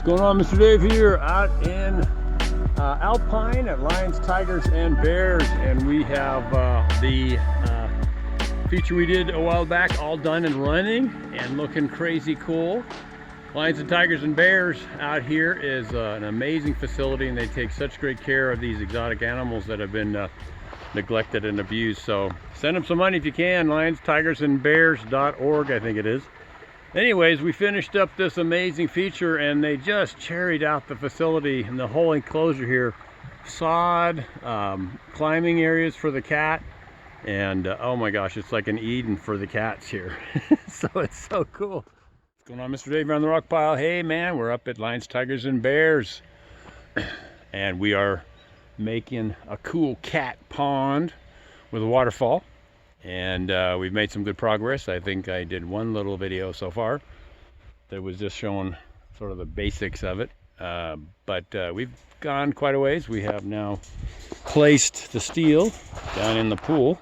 What's going on? Mr. Dave here out in Alpine at Lions, Tigers, and Bears, and we have the feature we did a while back all done and running and looking crazy cool. Lions and Tigers and Bears out here is an amazing facility, and they take such great care of these exotic animals that have been neglected and abused. So send them some money if you can. LionsTigersandBears.org, I think it is. Anyways, we finished up this amazing feature, and they just cherried out the facility and the whole enclosure here. Sod, climbing areas for the cat, and oh my gosh, it's like an Eden for the cats here. So it's so cool. What's going on, Mr. Dave on the rock pile? Hey man, we're up at Lions, Tigers, and Bears, and we are making a cool cat pond with a waterfall. And we've made some good progress. I think I did one little video so far that was just showing sort of the basics of it. But we've gone quite a ways. We have now placed the steel down in the pool.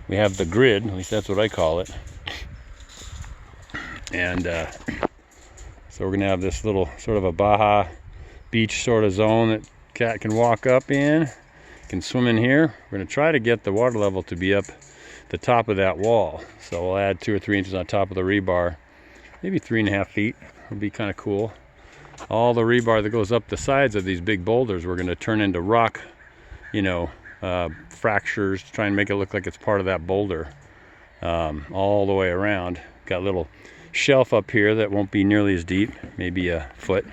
We have the grid, at least that's what I call it. And so we're gonna have this little sort of a Baja beach sort of zone that cat can walk up in, can swim in here. We're gonna try to get the water level to be up the top of that wall, so we'll add 2 or 3 inches on top of the rebar, maybe 3.5 feet. Would be kind of cool. All the rebar that goes up the sides of these big boulders we're going to turn into rock, fractures to try and make it look like it's part of that boulder, all the way around. Got a little shelf up here that won't be nearly as deep, maybe a foot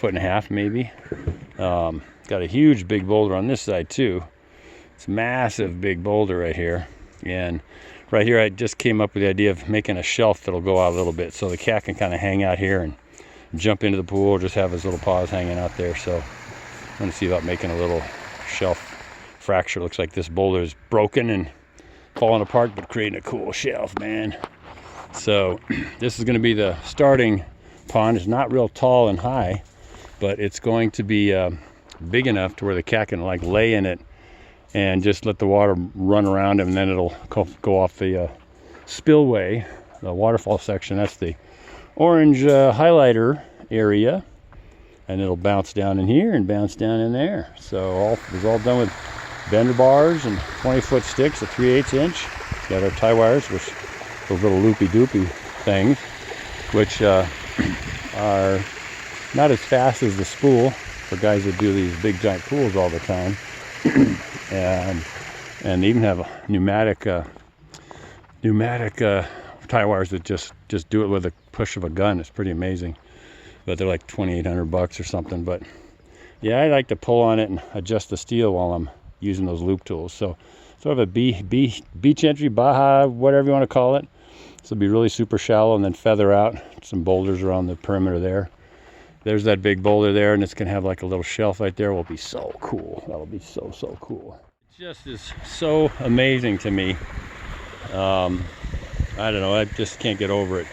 and a half maybe. Got a huge big boulder on this side too. It's a massive big boulder right here. And right here I just came up with the idea of making a shelf that'll go out a little bit so the cat can kind of hang out here and jump into the pool, or just have his little paws hanging out there. So I'm going to see about making a little shelf fracture. Looks like this boulder is broken and falling apart, but creating a cool shelf, man. So this is going to be the starting pond. It's not real tall and high, but it's going to be big enough to where the cat can like lay in it and just let the water run around him, and then it'll go off the spillway, the waterfall section. That's the orange highlighter area, and it'll bounce down in here and bounce down in there. So it was all done with bender bars and 20-foot sticks, a 3/8 inch. Got our tie wires, which those little loopy-doopy things, which are not as fast as the spool for guys that do these big giant pools all the time. And they even have pneumatic tie wires that just do it with a push of a gun. It's pretty amazing, but they're like $2,800 or something. But yeah, I like to pull on it and adjust the steel while I'm using those loop tools. So sort of a beach entry, Baja, whatever you want to call it. This will be really super shallow, and then feather out some boulders around the perimeter there. There's that big boulder there, and it's gonna have like a little shelf right there. Will be so cool. That'll be so cool. It just is so amazing to me. I don't know, I just can't get over it.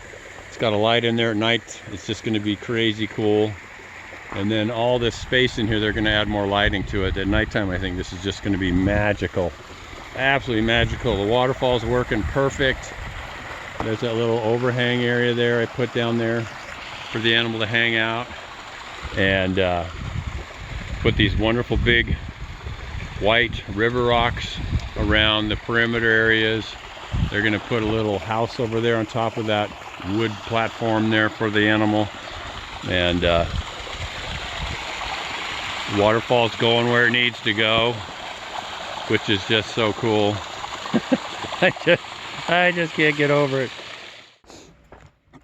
It's got a light in there at night. It's just gonna be crazy cool. And then all this space in here, they're gonna add more lighting to it. At nighttime, I think this is just gonna be magical. Absolutely magical. The waterfall's working perfect. There's that little overhang area there I put down there for the animal to hang out, and put these wonderful big white river rocks around the perimeter areas. They're going to put a little house over there on top of that wood platform there for the animal, and waterfall's going where it needs to go, which is just so cool. I just can't get over it.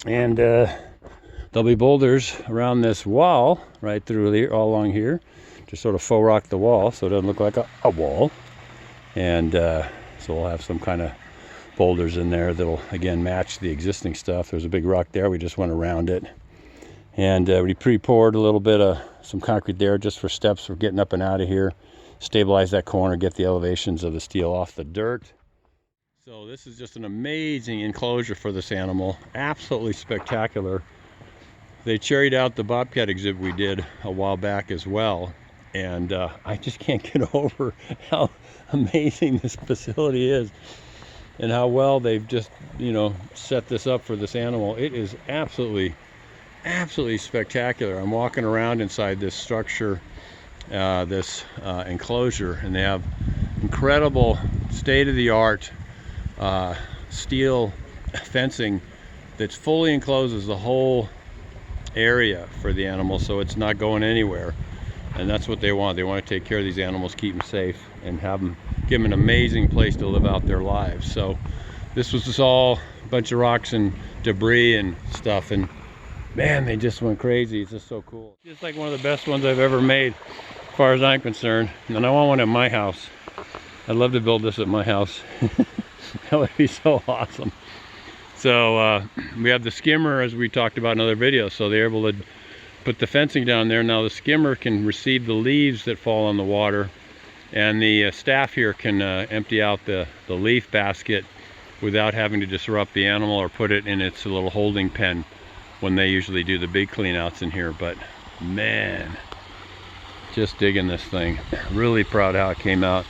And there'll be boulders around this wall, right through here, all along here, to sort of faux rock the wall so it doesn't look like a wall. And so we'll have some kind of boulders in there that'll, again, match the existing stuff. There's a big rock there, we just went around it. And we pre-poured a little bit of some concrete there just for steps for getting up and out of here. Stabilize that corner, get the elevations of the steel off the dirt. So this is just an amazing enclosure for this animal. Absolutely spectacular. They cherried out the bobcat exhibit we did a while back as well, and I just can't get over how amazing this facility is and how well they've just, set this up for this animal. It is absolutely absolutely spectacular. I'm walking around inside this structure, this enclosure, and they have incredible state-of-the-art steel fencing that fully encloses the whole area for the animals, so it's not going anywhere. And that's what they want. They want to take care of these animals, keep them safe, and give them an amazing place to live out their lives. So this was just all a bunch of rocks and debris and stuff, and man, they just went crazy. It's just so cool. Just like one of the best ones I've ever made as far as I'm concerned. And I want one at my house. I'd love to build this at my house. That would be so awesome. So we have the skimmer, as we talked about in other videos, so they're able to put the fencing down there. Now the skimmer can receive the leaves that fall on the water, and the staff here can empty out the leaf basket without having to disrupt the animal or put it in its little holding pen when they usually do the big clean outs in here. But man, just digging this thing. Really proud how it came out.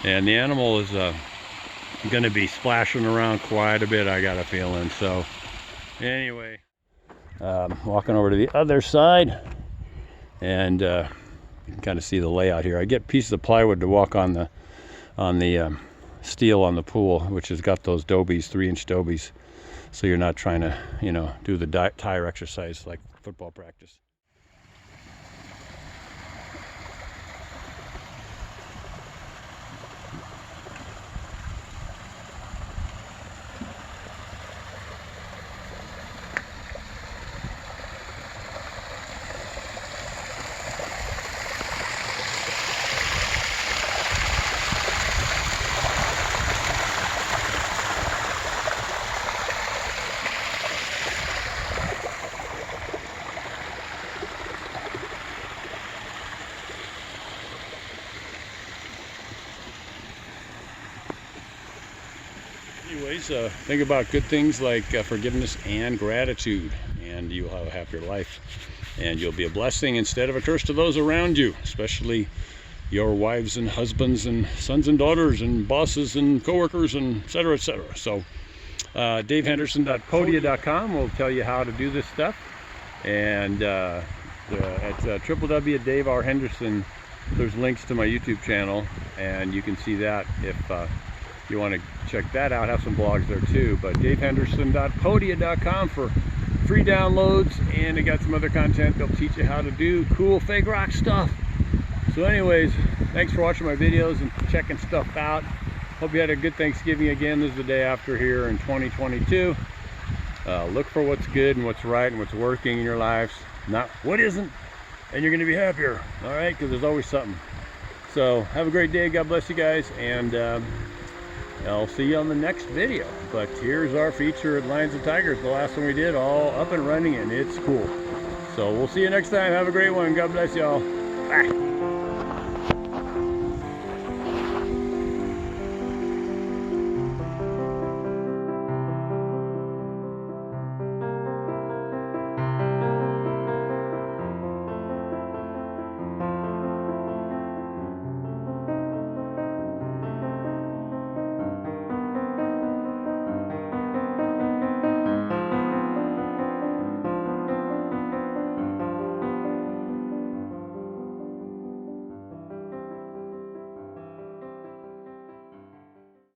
And the animal is going to be splashing around quite a bit, I got a feeling. So anyway, walking over to the other side, and you can kind of see the layout here. I get pieces of plywood to walk on the steel on the pool, which has got those dobies, 3-inch dobies, so you're not trying to, you know, do the tire exercise like football practice. Anyways, think about good things like forgiveness and gratitude, and you'll have a happier life, and you'll be a blessing instead of a curse to those around you, especially your wives and husbands and sons and daughters and bosses and coworkers, and etc., etc. So davehenderson.podia.com will tell you how to do this stuff, and at www.daverhenderson, there's links to my YouTube channel, and you can see that if you want to check that out. Have some blogs there too, but davehenderson.podia.com for free downloads, and I got some other content that'll teach you how to do cool fake rock stuff. So anyways, thanks for watching my videos and checking stuff out. Hope you had a good Thanksgiving again. This is the day after here in 2022. Look for what's good and what's right and what's working in your lives, not what isn't, and you're going to be happier. All right, because there's always something. So have a great day. God bless you guys, and I'll see you on the next video. But here's our feature at Lions and Tigers, the last one we did, all up and running, and it's cool. So we'll see you next time. Have a great one. God bless y'all. Bye.